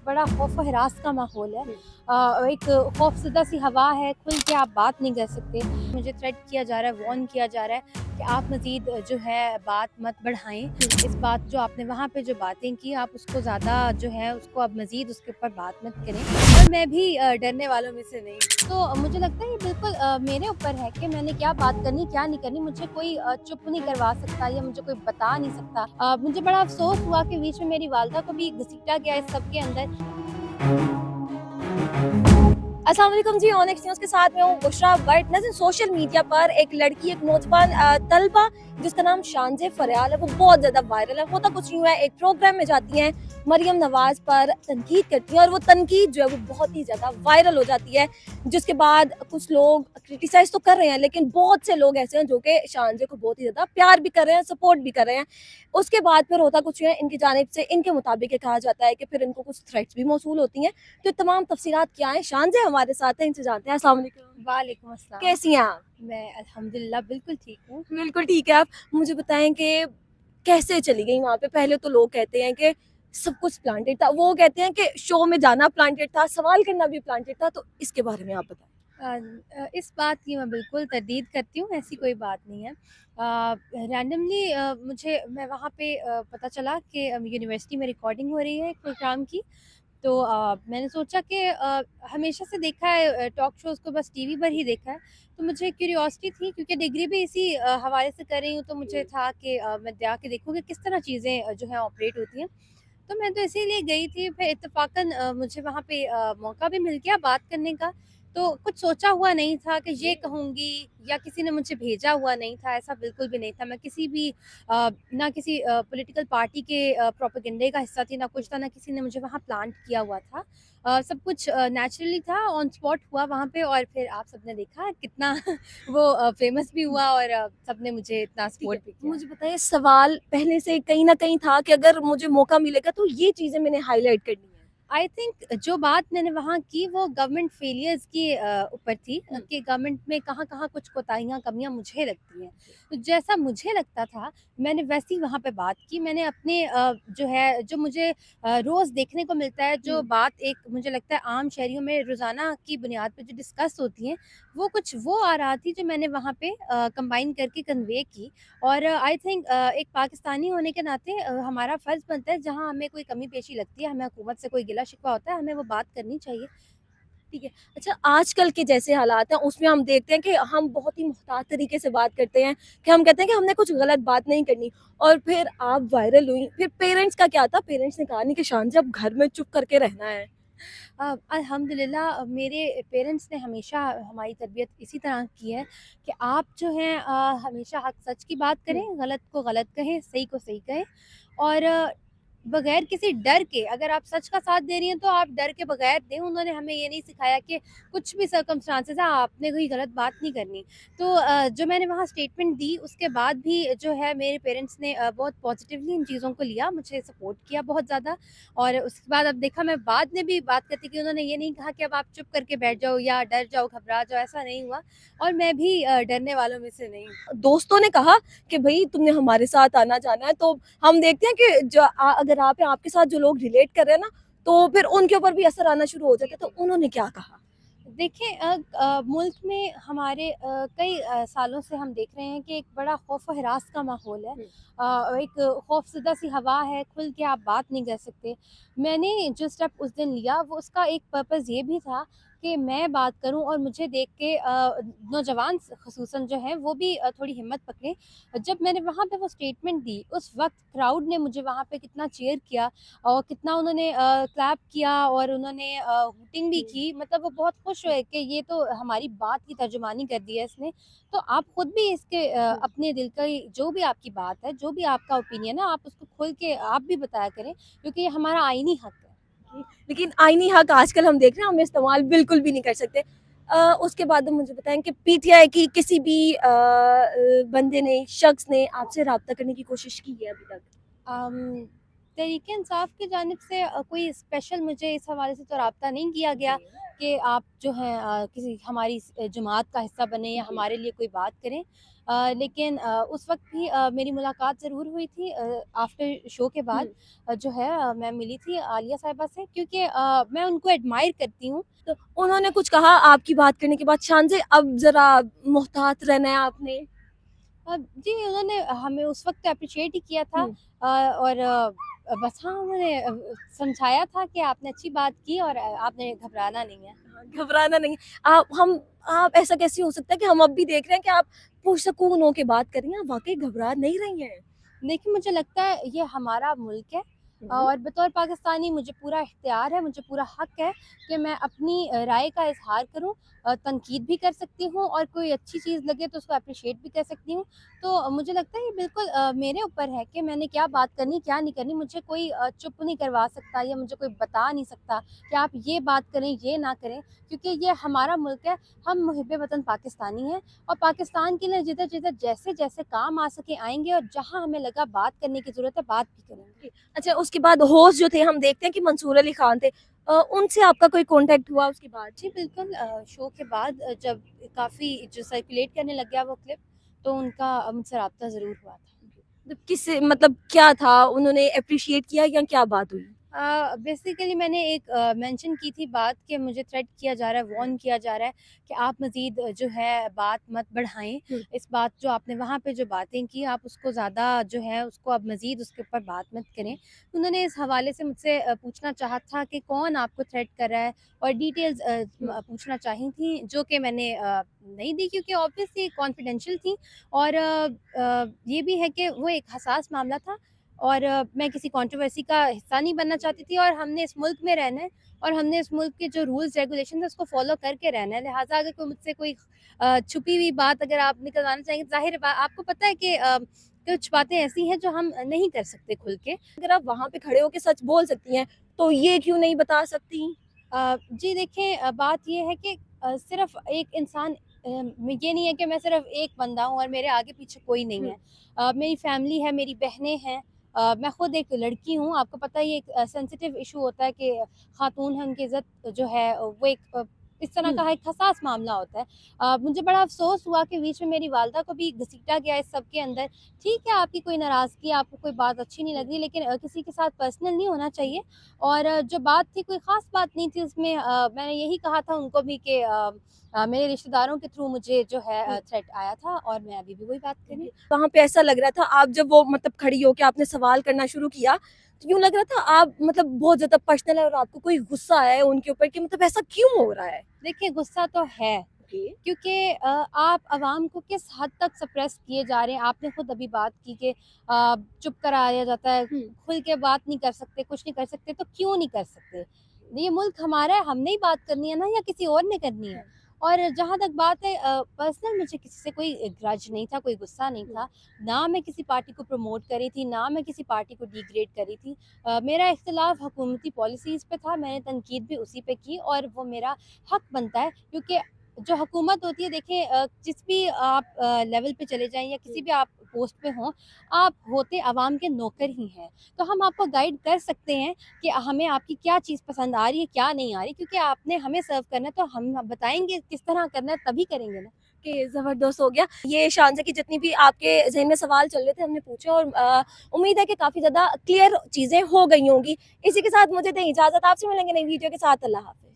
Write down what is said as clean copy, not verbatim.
बड़ा खौफ व हिरास का माहौल है। एक खौफज़दा सी हवा है, खुल के आप बात नहीं कर सकते। मुझे थ्रेट किया जा रहा है, वार्न किया जा रहा है कि आप मज़ीद जो है बात मत बढ़ाएँ। इस बात जो आपने वहाँ पे जो बातें की आप उसको ज़्यादा जो है उसको अब मज़ीद उसके ऊपर बात मत करें। और मैं भी डरने वालों में से नहीं हूँ। तो मुझे लगता है ये बिल्कुल मेरे ऊपर है कि मैंने क्या बात करनी, क्या नहीं करनी। मुझे कोई चुप नहीं करवा सकता या मुझे कोई बता नहीं सकता। मुझे बड़ा अफ़सोस हुआ कि बीच में मेरी वालिदा को भी घसीटा गया इस सब के अंदर। अस्सलाम वालेकुम जी, ऑनेस्ट न्यूज़ के साथ मैं हूँ बुशरा बट नज़र सोशल मीडिया पर एक लड़की, एक नौजवान तलबा जिसका नाम शानज़े फरयाल है, वो बहुत ज़्यादा वायरल है। होता कुछ नहीं हुआ है, एक प्रोग्राम में जाती हैं, मरियम नवाज़ पर तनकीद करती हैं और वो तनकीद जो है वो बहुत ही ज़्यादा वायरल हो जाती है, जिसके बाद कुछ लोग क्रिटिसाइज़ तो कर रहे हैं लेकिन बहुत से लोग ऐसे हैं जो कि शानज़े को बहुत ही ज़्यादा प्यार भी कर रहे हैं, सपोर्ट भी कर रहे हैं। उसके बाद फिर होता कुछ है, इनकी जानिब से इनके मुताबिक ये कहा जाता है कि फिर इनको कुछ थ्रेट्स भी मौसूल होती हैं। तो तमाम तफसीलात क्या हैं, शानज़े हमारे साथ हैं, इनसे जानते हैं। अस्सलाम वालेकुम। वालेकुम अस्सलाम। कैसी हैं आप? मैं अल्हम्दुलिल्लाह बिल्कुल ठीक हूँ। बिल्कुल ठीक है। आप मुझे बताएं कि कैसे चली गई वहाँ पे? पहले तो लोग कहते हैं कि सब कुछ प्लांटेड था, वो कहते हैं कि शो में जाना प्लांटेड था, सवाल करना भी प्लांटेड था, तो इसके बारे में आप बताएं। इस बात की मैं बिल्कुल तरदीद करती हूँ, ऐसी कोई बात नहीं है। रैंडमली मैं वहाँ पे पता चला कि यूनिवर्सिटी में रिकॉर्डिंग हो रही है एक प्रोग्राम की। तो मैंने सोचा कि हमेशा से देखा है टॉक शोज़ को, बस टीवी पर ही देखा है। तो मुझे क्यूरियोसिटी थी क्योंकि डिग्री भी इसी हवाले से कर रही हूँ, तो मुझे था कि मैं जाके देखूँ कि किस तरह चीज़ें जो हैं ऑपरेट होती हैं। तो मैं तो इसीलिए गई थी, फिर इत्तेफ़ाक़न मुझे वहाँ पे मौका भी मिल गया बात करने का। तो कुछ सोचा हुआ नहीं था कि ये कहूँगी या किसी ने मुझे भेजा हुआ नहीं था, ऐसा बिल्कुल भी नहीं था। मैं किसी भी ना किसी पॉलिटिकल पार्टी के प्रोपेगेंडे का हिस्सा थी, ना कुछ था, ना किसी ने मुझे वहाँ प्लांट किया हुआ था। सब कुछ नेचुरली था, ऑन स्पॉट हुआ वहाँ पे और फिर आप सबने देखा कितना वो फ़ेमस भी हुआ और सबने मुझे इतना ठीक है, सपोर्ट भी किया। मुझे बताइए, सवाल पहले से कहीं न कहीं था कि अगर मुझे मौका मिलेगा तो ये चीज़ें मैंने हाइलाइट करनी है? आई थिंक जो बात मैंने वहाँ की वो गवर्नमेंट फेलियर्स के ऊपर थी कि गवर्नमेंट में कहाँ-कहाँ कुछ कोताहियाँ, कमियाँ मुझे लगती हैं। तो जैसा मुझे लगता था, मैंने वैसी वहाँ पे बात की। मैंने अपने जो है, जो मुझे रोज़ देखने को मिलता है, जो बात एक मुझे लगता है आम शहरियों में रोज़ाना की बुनियाद पे जो डिस्कस होती हैं, वो कुछ वो आ रहा थी जो मैंने वहाँ पे कंबाइन करके कन्वे की। और आई थिंक एक पाकिस्तानी होने के नाते हमारा फ़र्ज़ बनता है, जहाँ हमें कोई कमी पेशी लगती है, हमें हुकूमत से कोई गिला शिकवा होता है, हमें वो बात करनी चाहिए। ठीक है। अच्छा, आजकल के जैसे हालात हैं उसमें हम देखते हैं कि हम बहुत ही मुहतात तरीके से बात करते हैं, कि हम कहते हैं कि हमने कुछ गलत बात नहीं करनी, और फिर आप वायरल हुई। फिर पेरेंट्स का क्या था? पेरेंट्स ने कहा नहीं कि शान जब घर में चुप करके रहना है? अल्हम्दुलिल्लाह मेरे पेरेंट्स ने हमेशा हमारी तरबियत इसी तरह की है कि आप जो हैं हमेशा हक सच की बात करें, गलत को गलत कहें, सही को सही कहें और बगैर किसी डर के, अगर आप सच का साथ दे रही हैं तो आप डर के बगैर दें। उन्होंने हमें ये नहीं सिखाया कि कुछ भी सर्कमस्टांसेस है आपने कोई गलत बात नहीं करनी। तो जो मैंने वहाँ स्टेटमेंट दी उसके बाद भी जो है मेरे पेरेंट्स ने बहुत पॉजिटिवली इन चीज़ों को लिया, मुझे सपोर्ट किया बहुत ज़्यादा। और उसके बाद अब देखा, मैं बाद में भी बात करती कि उन्होंने ये नहीं कहा कि अब आप चुप करके बैठ जाओ या डर जाओ, घबरा जाओ, ऐसा नहीं हुआ। और मैं भी डरने वालों में से नहीं हूँ। दोस्तों ने कहा कि भई तुमने हमारे साथ आना जाना है, तो हम देखते हैं कि अगर आप हैं, आपके साथ जो लोग रिलेट कर रहे हैं ना, तो फिर उनके ऊपर भी असर आना शुरू हो जाता है, तो उन्होंने क्या कहा? देखिए मुल्क में हमारे कई सालों से हम देख रहे हैं कि एक बड़ा खौफ व हिरास का माहौल है। एक खौफज़दा सी हवा है, खुल के आप बात नहीं कर सकते। मैंने जो स्टेप उस दिन लिया वो उसका एक पर्पज़ ये भी था कि मैं बात करूं और मुझे देख के नौजवान ख़ुसूसन जो हैं वो भी थोड़ी हिम्मत पकड़ें। जब मैंने वहाँ पे वो स्टेटमेंट दी, उस वक्त क्राउड ने मुझे वहाँ पे कितना चीयर किया और कितना उन्होंने क्लैप किया और उन्होंने हूटिंग भी की। मतलब वो बहुत खुश हुए कि ये तो हमारी बात की तर्जुमानी कर दी है इसने। तो आप खुद भी इसके अपने दिल का जो भी आपकी बात है, जो भी आपका ओपिनियन है, आप उसको खुल के आप भी बताया करें, क्योंकि ये हमारा आईनी हक है। लेकिन आईनी हक आजकल हम देख रहे हैं, हम इस्तेमाल बिल्कुल भी नहीं कर सकते। उसके बाद अब मुझे बताएं कि पीटीआई की किसी भी बंदे ने, शख्स ने आपसे राब्ता करने की कोशिश की है अभी तक? अम, तहरीक इंसाफ की जानिब से कोई स्पेशल मुझे इस हवाले से तो राब्ता नहीं किया गया कि आप जो है किसी हमारी जमात का हिस्सा बने या जी। हमारे लिए कोई बात करें। लेकिन उस वक्त भी मेरी मुलाकात ज़रूर हुई थी आफ्टर शो के बाद। हुँ। जो है मैं मिली थी आलिया साहिबा से, क्योंकि मैं उनको एडमायर करती हूँ। तो उन्होंने कुछ कहा आपकी बात करने के बाद शान से, अब ज़रा मोहतात रहना है आपने? जी, उन्होंने हमें उस वक़्त अप्रिशिएट ही किया था। हुँ। और बस हाँ, उन्होंने समझाया था कि आपने अच्छी बात की और आपने घबराना नहीं है। हाँ, घबराना नहीं। आप ऐसा कैसे हो सकता है कि हम अब भी देख रहे हैं कि आप पुरसकून होके बात कर रही हैं, आप वाक़ई घबरा नहीं रही हैं? देखिए, मुझे लगता है ये हमारा मुल्क है हुँ। और बतौर पाकिस्तानी मुझे पूरा इख्तियार है, मुझे पूरा हक़ है कि मैं अपनी राय का इज़हार करूँ। तनकीद भी कर सकती हूँ और कोई अच्छी चीज़ लगे तो उसको एप्रिशिएट भी कर सकती हूँ। तो मुझे लगता है ये बिल्कुल मेरे ऊपर है कि मैंने क्या बात करनी, क्या नहीं करनी। मुझे कोई चुप नहीं करवा सकता या मुझे कोई बता नहीं सकता कि आप ये बात करें, ये ना करें, क्योंकि ये हमारा मुल्क है। हम मुहिब्बे वतन पाकिस्तानी हैं और पाकिस्तान के लिए जिधर-जिधर जैसे-जैसे काम आ सके आएँगे और जहाँ हमें लगा बात करने की ज़रूरत है, बात भी करेंगे। अच्छा, उसके बाद होस्ट जो थे हम देखते हैं कि मंसूर अली खान थे। उनसे आपका कोई कॉन्टैक्ट हुआ उसके बाद? जी, बिल्कुल शो के बाद जब काफ़ी जो सर्कुलेट करने लग गया वो क्लिप, तो उनका मुझसे राब्ता ज़रूर हुआ था। मतलब मतलब क्या था? उन्होंने एप्रिशिएट किया या क्या बात हुई? बेसिकली मैंने एक मेंशन की थी बात कि मुझे थ्रेट किया जा रहा है, वार्न किया जा रहा है कि आप मज़ीद जो है बात मत बढ़ाएँ। हुँ। इस बात जो आपने वहाँ पे जो बातें की, आप उसको ज़्यादा जो है उसको अब मज़ीद उसके ऊपर बात मत करें। उन्होंने इस हवाले से मुझसे पूछना चाहा था कि कौन आपको थ्रेट कर रहा है और डिटेल्स हुँ। पूछना चाही थी, जो कि मैंने नहीं दी, क्योंकि ऑब्वियसली कॉन्फिडेंशियल थी। और ये भी है कि वो एक हसास मामला था और मैं किसी कंट्रोवर्सी का हिस्सा नहीं बनना चाहती थी और हमने इस मुल्क में रहना है और हमने इस मुल्क के जो रूल्स रेगुलेशन है उसको फॉलो करके रहना है। लिहाजा अगर कोई मुझसे कोई छुपी हुई बात अगर आप निकलवाना चाहेंगे, ज़ाहिर है आपको पता है कि कुछ बातें ऐसी हैं जो हम नहीं कर सकते खुल के। अगर आप वहाँ पे खड़े होके सच बोल सकती हैं, तो ये क्यों नहीं बता सकती? जी देखिए, बात ये है कि सिर्फ़ एक इंसान ये नहीं है कि मैं सिर्फ़ एक बंदा हूँ और मेरे आगे पीछे कोई नहीं हुँ। है। मेरी फ़ैमिली है, मेरी बहनें हैं, मैं खुद एक लड़की हूँ। आपको पता है ये एक सेंसिटिव इश्यू होता है कि ख़ातून है, उनकी इज़्ज़त जो है वो एक इस तरह हुँ। का एक हसास मामला होता है। मुझे बड़ा अफ़सोस हुआ कि बीच में मेरी वालिदा को भी घसीटा गया इस सब के अंदर। ठीक है, आपकी कोई नाराज़गी, आपको कोई बात अच्छी नहीं हुँ। लग रही, लेकिन किसी के साथ पर्सनल नहीं होना चाहिए। और जो बात थी कोई ख़ास बात नहीं थी उसमें। मैंने यही कहा था उनको भी कि मेरे रिश्तेदारों के थ्रू मुझे जो है हुँ। थ्रेट आया था और मैं अभी भी वही बात कर रही हूँ। वहाँ पे ऐसा लग रहा था, आप जब वो मतलब खड़ी होके आपने सवाल करना शुरू किया, तो यूँ लग रहा था आप मतलब बहुत ज़्यादा पर्सनल है और आपको कोई गुस्सा है उनके ऊपर कि मतलब ऐसा क्यों हो रहा है? देखिए, गुस्सा तो है, ओके। क्योंकि आप आवाम को किस हद तक सप्रेस किए जा रहे हैं। आपने खुद अभी बात की कि चुप कराया जाता है, हुँ। खुल के बात नहीं कर सकते, कुछ नहीं कर सकते, तो क्यों नहीं कर सकते? ये मुल्क हमारा है, हमने ही बात करनी है ना, या किसी और ने करनी है? और जहाँ तक बात है पर्सनल, मुझे किसी से कोई ग्रज नहीं था, कोई गुस्सा नहीं हुँ। था। ना मैं किसी पार्टी को प्रमोट कर रही थी, ना मैं किसी पार्टी को डिग्रेड कर रही थी। मेरा इख्तिलाफ़ हुकूमती पॉलिसीज़ पे था, मैंने तनकीद भी उसी पे की और वो मेरा हक़ बनता है, क्योंकि जो हुकूमत होती है, देखिए जिस भी आप लेवल पे चले जाएँ या किसी हुँ। भी आप पोस्ट पे हों, आप होते अवाम के नौकर ही हैं। तो हम आपको गाइड कर सकते हैं कि हमें आपकी क्या चीज़ पसंद आ रही है, क्या नहीं आ रही, क्योंकि आपने हमें सर्व करना है, तो हम बताएँगे किस तरह करना है, तभी करेंगे ना। ओके, ज़बरदस्त हो गया। ये शानज़ा की जितनी भी आपके ज़हन में सवाल चल रहे थे हमने पूछे और उम्मीद है कि काफ़ी ज़्यादा क्लियर चीज़ें हो गई होंगी। इसी के साथ मुझे दें इजाज़त, आपसे मिलेंगे नई वीडियो के साथ। अल्लाह हाफ़िज़।